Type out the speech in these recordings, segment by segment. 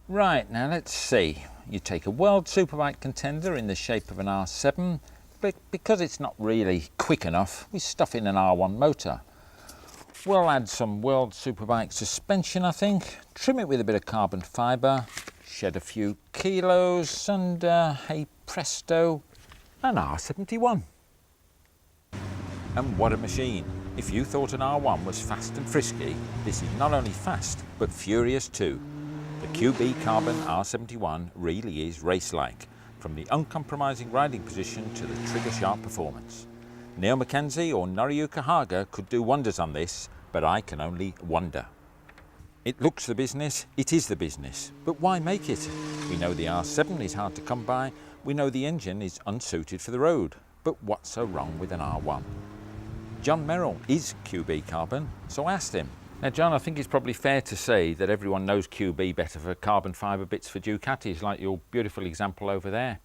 Right, now let's see. You take a World Superbike contender in the shape of an R7, but because it's not really quick enough, we stuff in an R1 motor. We'll add some World Superbike suspension, I think, trim it with a bit of carbon fibre, shed a few kilos, and hey presto, an R71. And what a machine. If you thought an R1 was fast and frisky, this is not only fast, but furious too. The QB Carbon R71 really is race-like, from the uncompromising riding position to the trigger-sharp performance. Neil Mackenzie or Noriyuki Haga could do wonders on this, but I can only wonder. It looks the business, it is the business, but why make it? We know the R7 is hard to come by, we know the engine is unsuited for the road, but what's so wrong with an R1? John Merrill is QB Carbon, so I asked him. Now John, I think it's probably fair to say that everyone knows QB better for carbon fibre bits for Ducatis, like your beautiful example over there.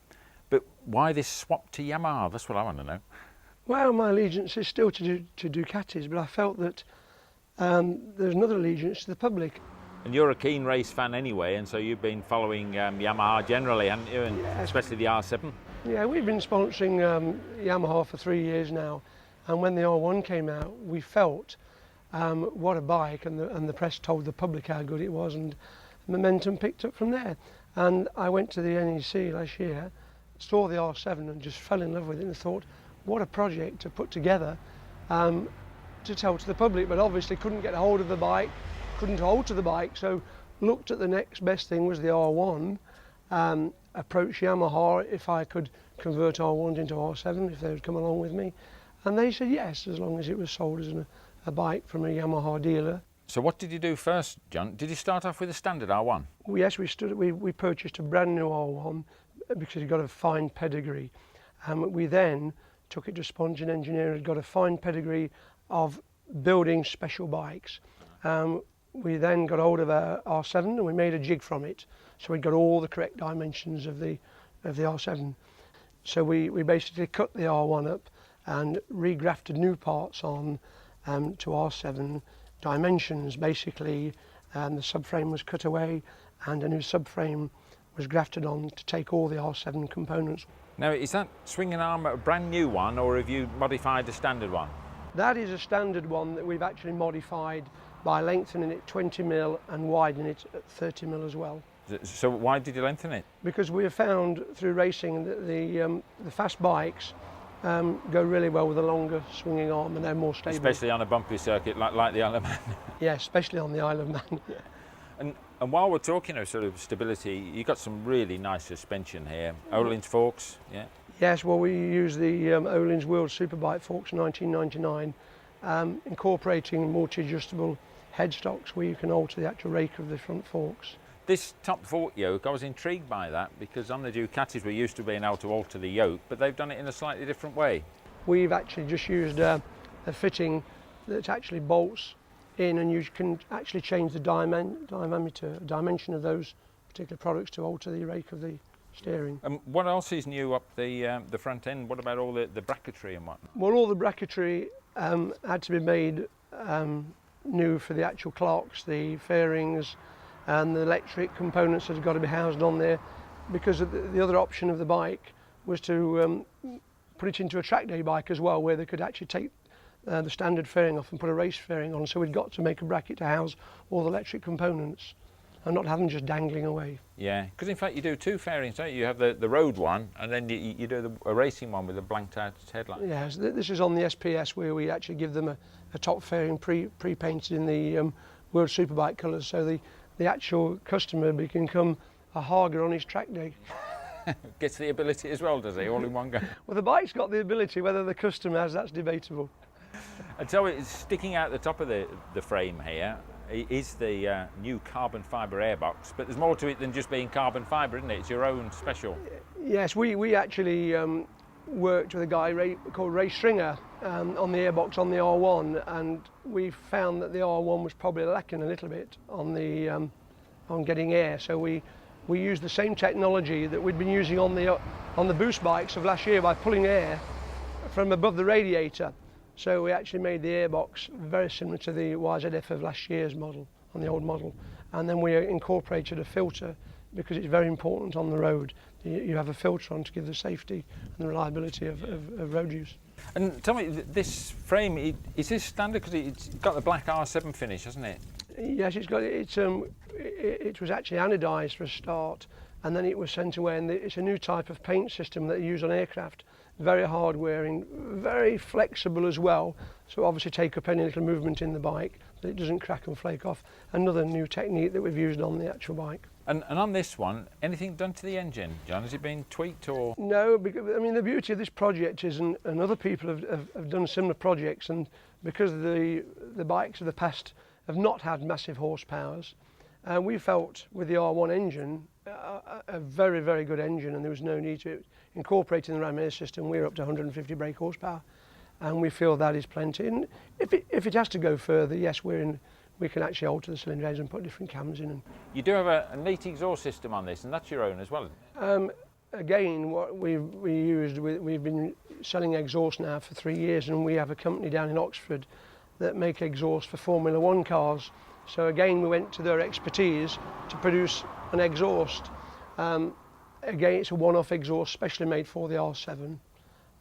But why this swap to Yamaha? That's what I want to know. Well, my allegiance is still to Ducatis, but I felt that there's another allegiance to the public. And you're a keen race fan anyway, and so you've been following Yamaha generally, haven't you? And especially the R7? Yeah, we've been sponsoring Yamaha for 3 years now, and when the R1 came out, we felt what a bike, and the press told the public how good it was, and momentum picked up from there. And I went to the NEC last year, saw the R7 and just fell in love with it and thought, what a project to put together to tell to the public, but obviously couldn't get a hold of the bike, couldn't alter the bike, so looked at the next best thing was the R1, approached Yamaha if I could convert R1s into R7, if they would come along with me, and they said yes, as long as it was sold as a bike from a Yamaha dealer. So what did you do first, John? Did you start off with a standard R1? Yes, we purchased a brand new R1 because it got a fine pedigree. We then took it to Sponge and Engineering and got a fine pedigree of building special bikes. We then got hold of our R7 and we made a jig from it. So we got all the correct dimensions of the R7. So we basically cut the R1 up and regrafted new parts on to R7 dimensions. Basically, the subframe was cut away and a new subframe was grafted on to take all the R7 components. Now, is that swinging arm a brand new one, or have you modified the standard one? That is a standard one that we've actually modified by lengthening it 20 mil and widening it at 30 mil as well. So why did you lengthen it? Because we have found through racing that the fast bikes go really well with a longer swinging arm and they're more stable. Especially on a bumpy circuit like the Isle of Man. Yeah, especially on the Isle of Man. And while we're talking of sort of stability, you've got some really nice suspension here. Öhlins forks, yeah? Yes, well, we use the Öhlins World Superbike forks 1999, incorporating multi-adjustable headstocks where you can alter the actual rake of the front forks. This top fork yoke, I was intrigued by that because on the Ducatis we're used to being able to alter the yoke, but they've done it in a slightly different way. We've actually just used a fitting that actually bolts in, and you can actually change the dimension of those particular products to alter the rake of the steering. And what else is new up the front end? What about all the bracketry and whatnot? Well, all the bracketry had to be made new for the actual clocks, the fairings and the electric components that have got to be housed on there, because the other option of the bike was to put it into a track day bike as well, where they could actually take the standard fairing off and put a race fairing on. So we'd got to make a bracket to house all the electric components and not have them just dangling away. Yeah, because in fact you do two fairings, don't you? You have the road one and then you do a racing one with a blanked out headlight. Yes, this is on the SPS where we actually give them a top fairing pre-painted in the World Superbike colours, so the actual customer can become a Haga on his track day. Gets the ability as well, does he, all in one go? Well, the bike's got the ability, whether the customer has, that's debatable. And so it's sticking out the top of the frame here is the new carbon fibre airbox, but there's more to it than just being carbon fibre, isn't it? It's your own special. Yes, we actually worked with a guy called Ray Stringer on the airbox on the R1, and we found that the R1 was probably lacking a little bit on getting air, so we used the same technology that we'd been using on the boost bikes of last year by pulling air from above the radiator. So we actually made the airbox very similar to the YZF of last year's model, on the old model, and then we incorporated a filter because it's very important on the road. You have a filter on to give the safety and the reliability of road use. And tell me, this frame, is this standard? Because it's got the black R7 finish, hasn't it? Yes, it's got it was actually anodised for a start, and then it was sent away, and it's a new type of paint system that you use on aircraft. Very hard wearing, very flexible as well, so obviously take up any little movement in the bike so it doesn't crack and flake off. Another new technique that we've used on the actual bike. And on this one, anything done to the engine, John? Has it been tweaked or? No, because, I mean, the beauty of this project is, and other people have done similar projects, and because the bikes of the past have not had massive horsepowers, we felt with the R1 engine, a very, very good engine, and there was no need to incorporate in the ram air system. We're up to 150 brake horsepower, and we feel that is plenty. And if it has to go further, yes, we can actually alter the cylinder heads and put different cams in. And you do have a neat exhaust system on this, and that's your own as well, isn't it? Again, what we've been selling exhaust now for 3 years, and we have a company down in Oxford that make exhaust for Formula One cars. So again, we went to their expertise to produce an exhaust. Again, it's a one-off exhaust specially made for the R7.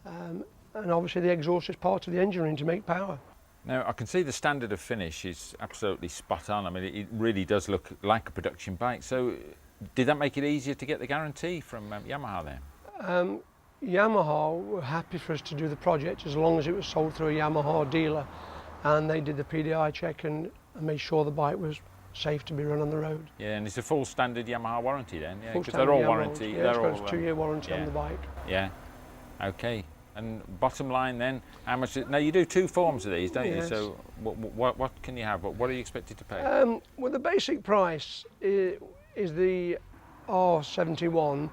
And obviously the exhaust is part of the engine room to make power. Now, I can see the standard of finish is absolutely spot on. I mean, it really does look like a production bike. So did that make it easier to get the guarantee from Yamaha then? Yamaha were happy for us to do the project as long as it was sold through a Yamaha dealer. And they did the PDI check and made sure the bike was safe to be run on the road. Yeah, and it's a full standard Yamaha warranty then, yeah, because Full they're all Yamaha warranty. Yeah, they're it's got a 2-year warranty on the bike. Yeah, okay. And bottom line then, how much? Now you do 2 forms of these, don't you? Yes. So what can you have? What are you expected to pay? Well, the basic price is the R71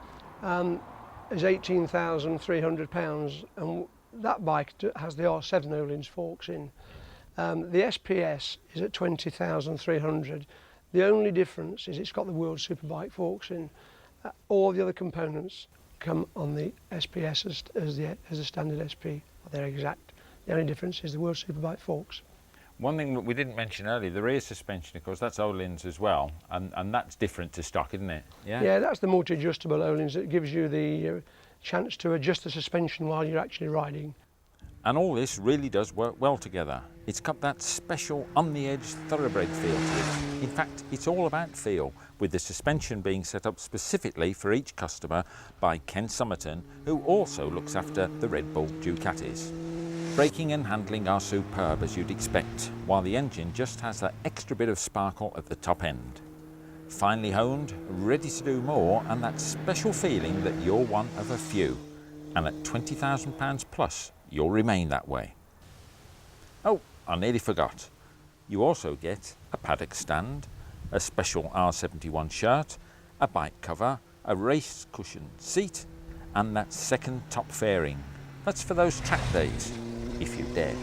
is £18,300, and that bike has the R7 Öhlins forks in. The SPS is at 20,300. The only difference is it's got the World Superbike forks in. All the other components come on the SPS as a standard SP. They're exact. The only difference is the World Superbike forks. One thing that we didn't mention earlier, the rear suspension, of course, that's Öhlins as well, and that's different to stock, isn't it? Yeah. Yeah, that's the multi-adjustable Öhlins. It gives you the chance to adjust the suspension while you're actually riding. And all this really does work well together. It's got that special on-the-edge thoroughbred feel to it. In fact, it's all about feel, with the suspension being set up specifically for each customer by Ken Somerton, who also looks after the Red Bull Ducatis. Braking and handling are superb as you'd expect, while the engine just has that extra bit of sparkle at the top end. Finely honed, ready to do more, and that special feeling that you're one of a few. And at £20,000 plus, you'll remain that way. Oh, I nearly forgot. You also get a paddock stand, a special R71 shirt, a bike cover, a race cushion seat, and that second top fairing. That's for those track days, if you dare.